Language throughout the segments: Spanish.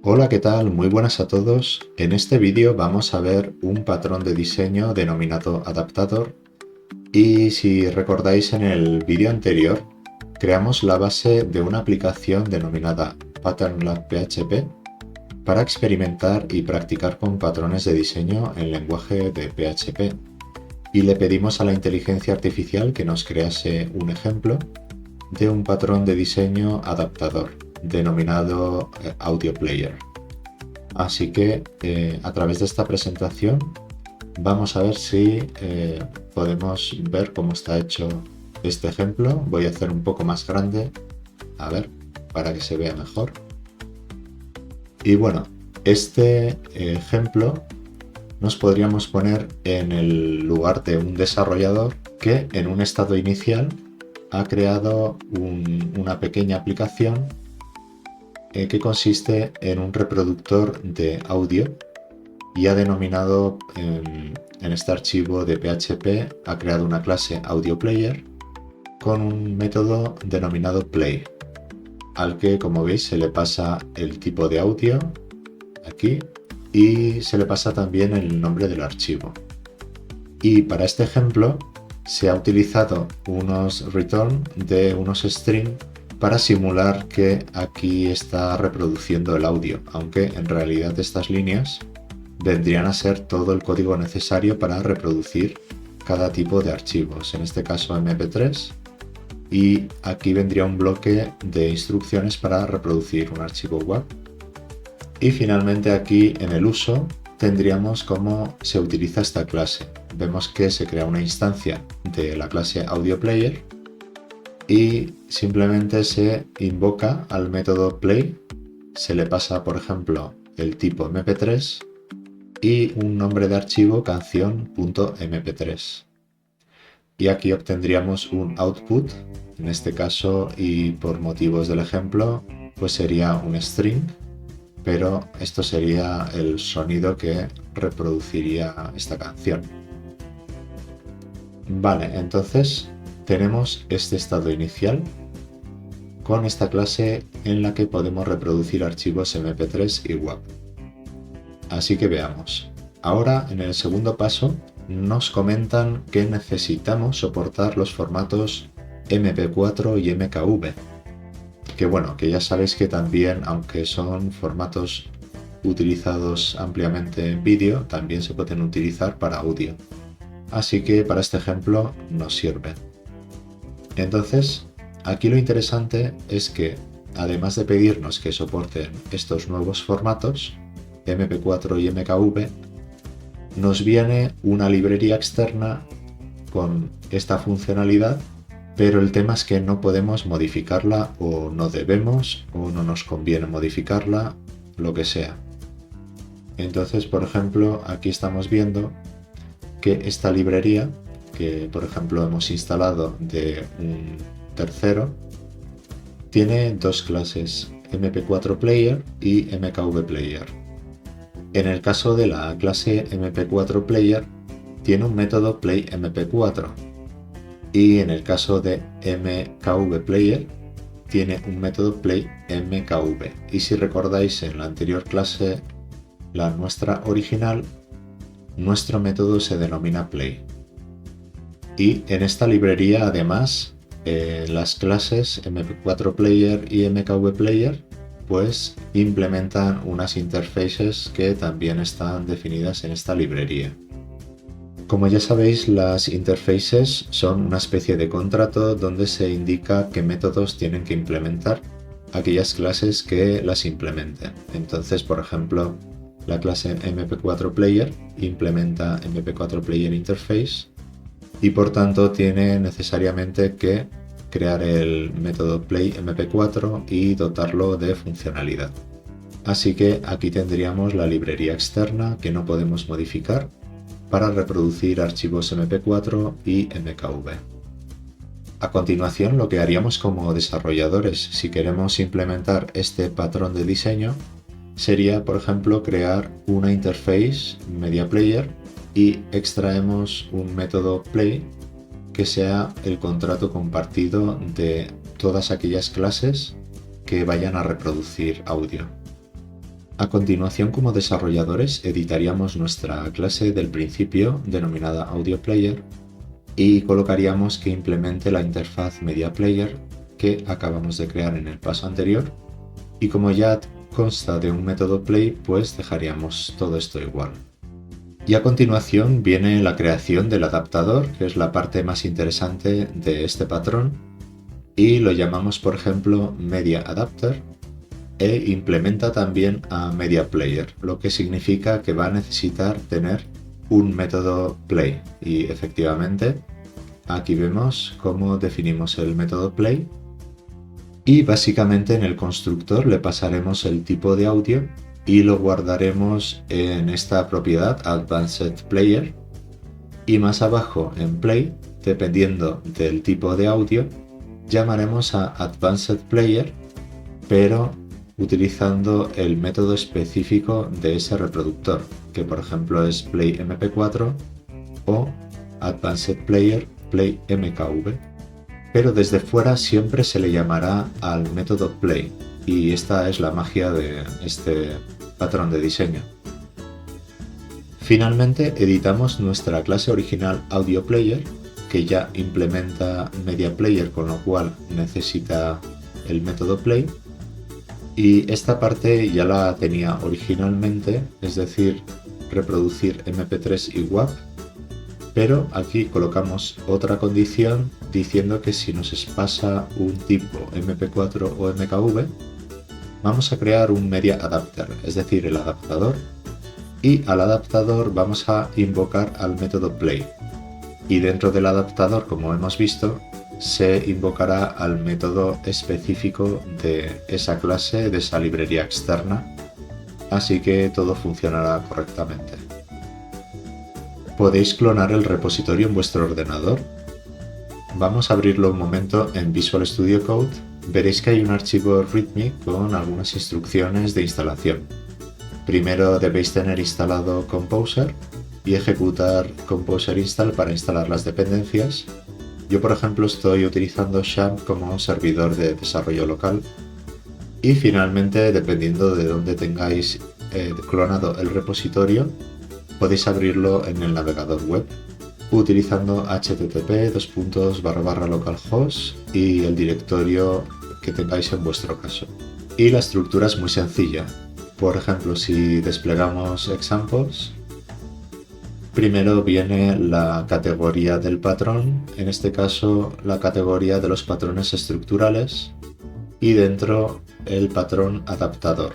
Hola, ¿qué tal? Muy buenas a todos. En este vídeo vamos a ver un patrón de diseño denominado adaptador y si recordáis en el vídeo anterior creamos la base de una aplicación denominada PatternLab PHP para experimentar y practicar con patrones de diseño en lenguaje de PHP y le pedimos a la inteligencia artificial que nos crease un ejemplo de un patrón de diseño adaptador denominado Audio Player. Así que a través de esta presentación vamos a ver si podemos ver cómo está hecho este ejemplo. Voy a hacer un poco más grande, a ver, para que se vea mejor. Y bueno, este ejemplo nos podríamos poner en el lugar de un desarrollador que en un estado inicial ha creado una pequeña aplicación que consiste en un reproductor de audio y ha denominado en este archivo de PHP, ha creado una clase AudioPlayer con un método denominado play, al que, como veis, se le pasa el tipo de audio aquí y se le pasa también el nombre del archivo. Y para este ejemplo se ha utilizado unos return de unos string para simular que aquí está reproduciendo el audio, aunque en realidad estas líneas vendrían a ser todo el código necesario para reproducir cada tipo de archivos, en este caso MP3, y aquí vendría un bloque de instrucciones para reproducir un archivo WAV. Y finalmente aquí en el uso tendríamos cómo se utiliza esta clase. Vemos que se crea una instancia de la clase AudioPlayer y simplemente se invoca al método play, se le pasa por ejemplo el tipo MP3 y un nombre de archivo canción.mp3. Y aquí obtendríamos un output, en este caso y por motivos del ejemplo, pues sería un string, pero esto sería el sonido que reproduciría esta canción. Vale, entonces tenemos este estado inicial con esta clase en la que podemos reproducir archivos MP3 y WAV. Así que veamos. Ahora, en el segundo paso, nos comentan que necesitamos soportar los formatos MP4 y MKV. Que bueno, que ya sabéis que también, aunque son formatos utilizados ampliamente en vídeo, también se pueden utilizar para audio. Así que para este ejemplo nos sirve. Entonces, aquí lo interesante es que, además de pedirnos que soporten estos nuevos formatos, MP4 y MKV, nos viene una librería externa con esta funcionalidad, pero el tema es que no podemos modificarla o no debemos o no nos conviene modificarla, lo que sea. Entonces, por ejemplo, aquí estamos viendo que esta librería, que por ejemplo hemos instalado de un tercero, tiene dos clases, MP4 Player y MKV Player. En el caso de la clase MP4 Player, tiene un método playMP4 y en el caso de MKV Player, tiene un método playMKV. Y si recordáis en la anterior clase, la nuestra original, nuestro método se denomina play. Y en esta librería además las clases MP4 Player y MKV Player pues implementan unas interfaces que también están definidas en esta librería. Como ya sabéis, las interfaces son una especie de contrato donde se indica qué métodos tienen que implementar aquellas clases que las implementen. Entonces, por ejemplo, la clase MP4 Player implementa MP4 Player Interface y por tanto tiene necesariamente que crear el método playMP4 y dotarlo de funcionalidad. Así que aquí tendríamos la librería externa que no podemos modificar para reproducir archivos MP4 y MKV. A continuación, lo que haríamos como desarrolladores si queremos implementar este patrón de diseño sería, por ejemplo, crear una interface media player y extraemos un método play que sea el contrato compartido de todas aquellas clases que vayan a reproducir audio. A continuación, como desarrolladores, editaríamos nuestra clase del principio denominada AudioPlayer y colocaríamos que implemente la interfaz MediaPlayer que acabamos de crear en el paso anterior, y como ya consta de un método play, pues dejaríamos todo esto igual. Y a continuación viene la creación del adaptador, que es la parte más interesante de este patrón, y lo llamamos por ejemplo MediaAdapter, e implementa también a MediaPlayer, lo que significa que va a necesitar tener un método play. Y efectivamente aquí vemos cómo definimos el método play, y básicamente en el constructor le pasaremos el tipo de audio y lo guardaremos en esta propiedad Advanced Player, y más abajo en play, dependiendo del tipo de audio, llamaremos a Advanced Player, pero utilizando el método específico de ese reproductor, que por ejemplo es Play MP4 o Advanced Player Play MKV. Pero desde fuera siempre se le llamará al método play, y esta es la magia de este patrón de diseño. Finalmente editamos nuestra clase original AudioPlayer, que ya implementa MediaPlayer, con lo cual necesita el método play, y esta parte ya la tenía originalmente, es decir, reproducir MP3 y WAV, pero aquí colocamos otra condición diciendo que si nos pasa un tipo MP4 o MKV, vamos a crear un Media Adapter, es decir, el adaptador, y al adaptador vamos a invocar al método play. Y dentro del adaptador, como hemos visto, se invocará al método específico de esa clase, de esa librería externa, así que todo funcionará correctamente. Podéis clonar el repositorio en vuestro ordenador. Vamos a abrirlo un momento en Visual Studio Code. Veréis que hay un archivo README con algunas instrucciones de instalación. Primero debéis tener instalado Composer y ejecutar Composer install para instalar las dependencias. Yo, por ejemplo, estoy utilizando XAMPP como servidor de desarrollo local. Y finalmente, dependiendo de dónde tengáis clonado el repositorio, podéis abrirlo en el navegador web utilizando http://localhost y el directorio que tengáis en vuestro caso. Y la estructura es muy sencilla. Por ejemplo, si desplegamos examples, primero viene la categoría del patrón, en este caso la categoría de los patrones estructurales, y dentro el patrón adaptador.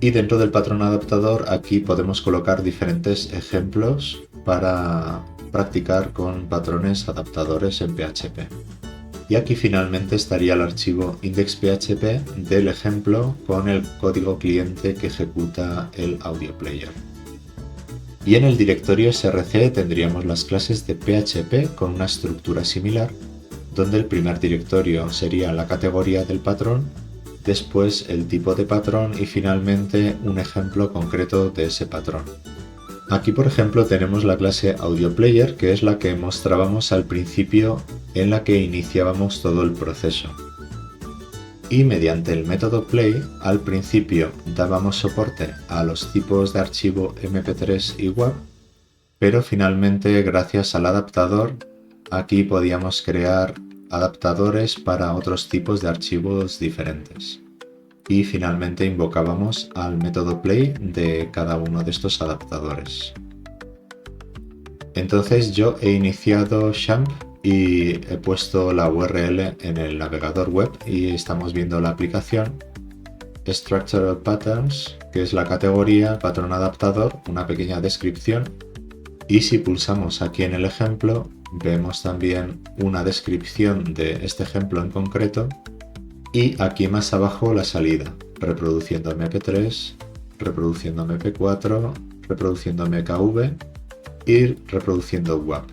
Y dentro del patrón adaptador aquí podemos colocar diferentes ejemplos para practicar con patrones adaptadores en PHP. Y aquí finalmente estaría el archivo index.php del ejemplo con el código cliente que ejecuta el AudioPlayer. Y en el directorio src tendríamos las clases de PHP con una estructura similar, donde el primer directorio sería la categoría del patrón, después el tipo de patrón y finalmente un ejemplo concreto de ese patrón. Aquí, por ejemplo, tenemos la clase AudioPlayer, que es la que mostrábamos al principio, en la que iniciábamos todo el proceso. Y mediante el método play, al principio dábamos soporte a los tipos de archivo MP3 y WAV, pero finalmente, gracias al adaptador, aquí podíamos crear adaptadores para otros tipos de archivos diferentes. Y finalmente invocábamos al método play de cada uno de estos adaptadores. Entonces yo he iniciado XAMPP y he puesto la URL en el navegador web y estamos viendo la aplicación Structural Patterns, que es la categoría patrón adaptador, una pequeña descripción, y si pulsamos aquí en el ejemplo vemos también una descripción de este ejemplo en concreto, y aquí más abajo la salida, reproduciendo MP3, reproduciendo MP4, reproduciendo MKV y reproduciendo WAV.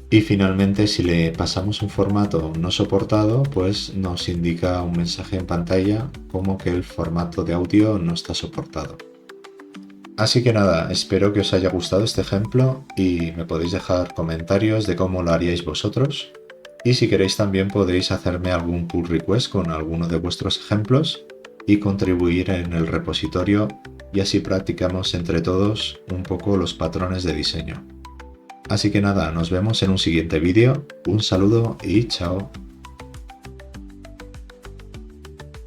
Y finalmente, si le pasamos un formato no soportado, pues nos indica un mensaje en pantalla como que el formato de audio no está soportado. Así que nada, espero que os haya gustado este ejemplo y me podéis dejar comentarios de cómo lo haríais vosotros. Y si queréis también podéis hacerme algún pull request con alguno de vuestros ejemplos y contribuir en el repositorio, y así practicamos entre todos un poco los patrones de diseño. Así que nada, nos vemos en un siguiente vídeo, un saludo y chao.